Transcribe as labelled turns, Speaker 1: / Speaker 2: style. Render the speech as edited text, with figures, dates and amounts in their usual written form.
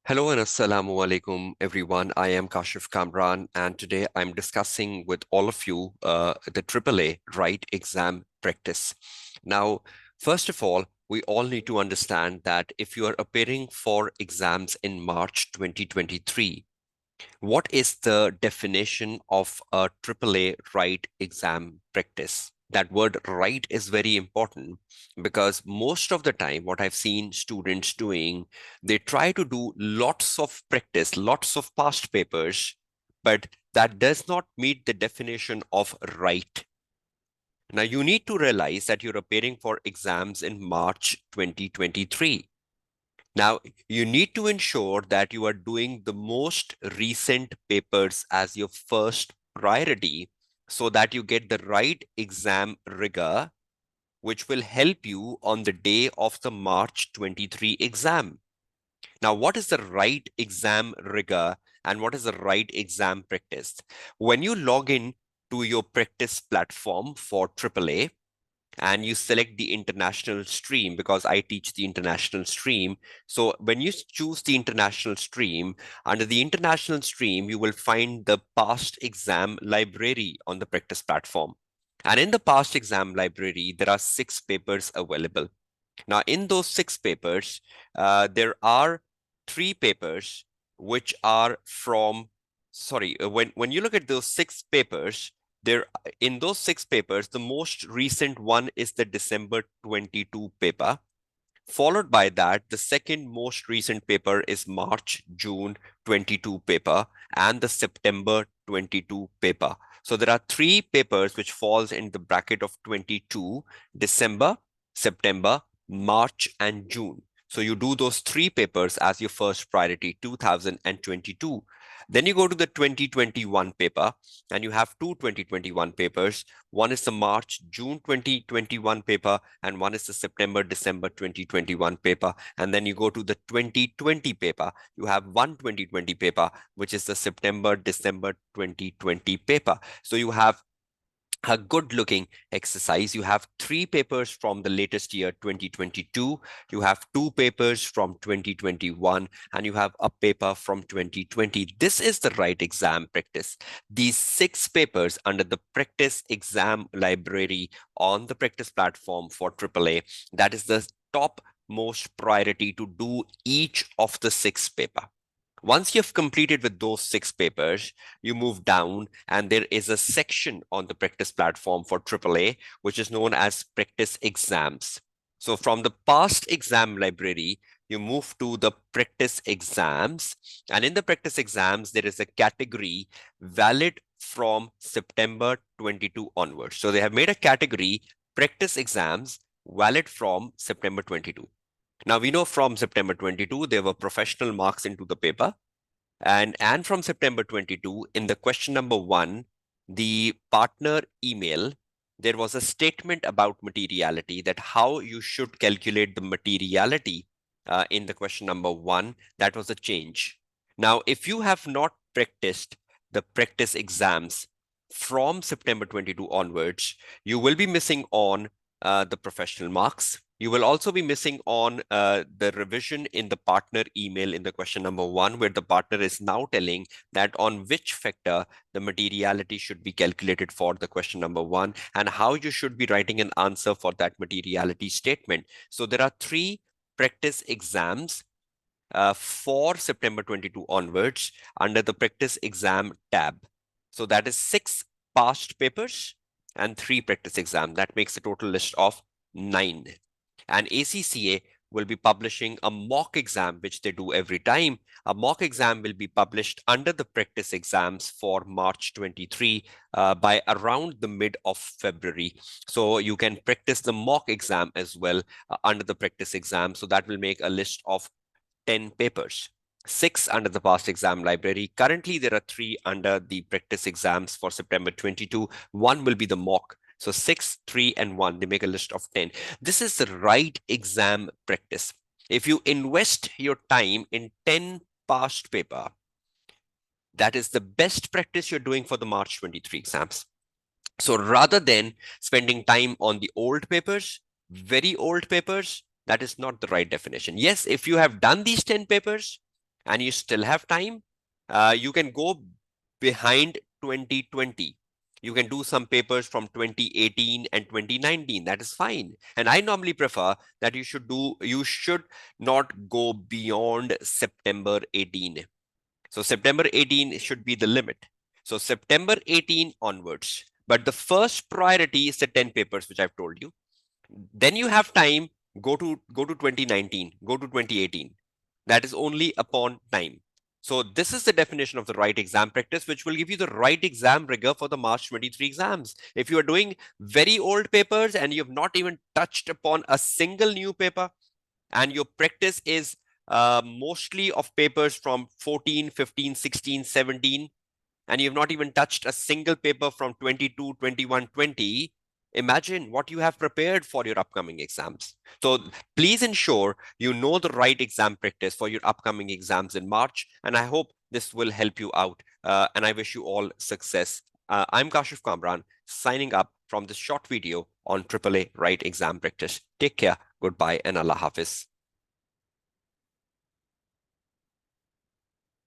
Speaker 1: Hello and assalamu alaikum, everyone. I am Kashif Kamran, and today I'm discussing with all of you the AAA Right exam practice. Now, first of all, we all need to understand that if you are appearing for exams in March 2023, what is the definition of a AAA right exam practice? That word right is very important because most of the time, what I've seen students doing, they try to do lots of practice, lots of past papers, but that does not meet the definition of right. Now, you need to realize that you're appearing for exams in March 2023. Now, you need to ensure that you are doing the most recent papers as your first priority so that you get the right exam rigor, which will help you on the day of the March 23 exam. Now, what is the right exam rigor and what is the right exam practice? When you log in to your practice platform for AAA, and you select the international stream because I teach the international stream. So when you choose the international stream, under the international stream, you will find the past exam library on the practice platform. And in the past exam library, there are 6 papers available. Now, in those 6 papers, there are 3 papers which are from, when you look at those 6 papers, there in those 6 papers, the most recent one is the December 22 paper. Followed by that, the second most recent paper is March-June 22 paper and the September 22 paper. So there are 3 papers which falls in the bracket of 22, December, September, March, and June. So you do those 3 papers as your first priority, 2022. Then you go to the 2021 paper and you have 2 2021 papers. One is the March-June 2021 paper and one is the September-December 2021 paper. And then you go to the 2020 paper. You have one 2020 paper, which is the September-December 2020 paper. So you have a good looking exercise. You have 3 papers from the latest year 2022, you have 2 papers from 2021, and you have a paper from 2020. This is the right exam practice. These 6 papers under the practice exam library on the practice platform for AAA, that is the top most priority to do each of the 6 paper. Once you've completed with those 6 papers, you move down and there is a section on the practice platform for AAA, which is known as practice exams. So from the past exam library, you move to the practice exams. And in the practice exams, there is a category valid from September 22 onwards. So they have made a category practice exams valid from September 22. Now we know from September 22, there were professional marks into the paper. And from September 22, in the question number 1, the partner email, there was a statement about materiality, that how you should calculate the materiality in the question number 1. That was a change. Now, if you have not practiced the practice exams from September 22 onwards, you will be missing on the professional marks. You will also be missing on the revision in the partner email in the question number 1, where the partner is now telling that on which factor the materiality should be calculated for the question number 1 and how you should be writing an answer for that materiality statement. So there are 3 practice exams for September 22 onwards under the practice exam tab. So that is 6 past papers and 3 practice exam. That makes a total list of 9. And ACCA will be publishing a mock exam, which they do every time. A mock exam will be published under the practice exams for March 23 by around the mid of February. So you can practice the mock exam as well under the practice exam. So that will make a list of 10 papers. 6 under the past exam library. Currently, there are 3 under the practice exams for September 22. 1 will be the mock. So 6, 3, and 1, they make a list of 10. This is the right exam practice. If you invest your time in 10 past paper, that is the best practice you're doing for the March 23 exams. So rather than spending time on the old papers, very old papers, that is not the right definition. Yes, if you have done these 10 papers and you still have time, you can go behind 2020. You can do some papers from 2018 and 2019. That is fine. And I normally prefer that you should not go beyond September 18. So September 18 should be the limit. So September 18 onwards. But the first priority is the 10 papers, which I've told you. Then you have time, go to 2019, go to 2018. That is only upon time. So this is the definition of the right exam practice, which will give you the right exam rigor for the March 23 exams. If you are doing very old papers and you have not even touched upon a single new paper, and your practice is mostly of papers from 14, 15, 16, 17, and you've not even touched a single paper from 22, 21, 20, imagine what you have prepared for your upcoming exams. So please ensure you know the right exam practice for your upcoming exams in March, and I hope this will help you out. And I wish you all success. I'm Kashif Kamran, signing up from this short video on AAA Right exam practice. Take care, goodbye, and Allah Hafiz.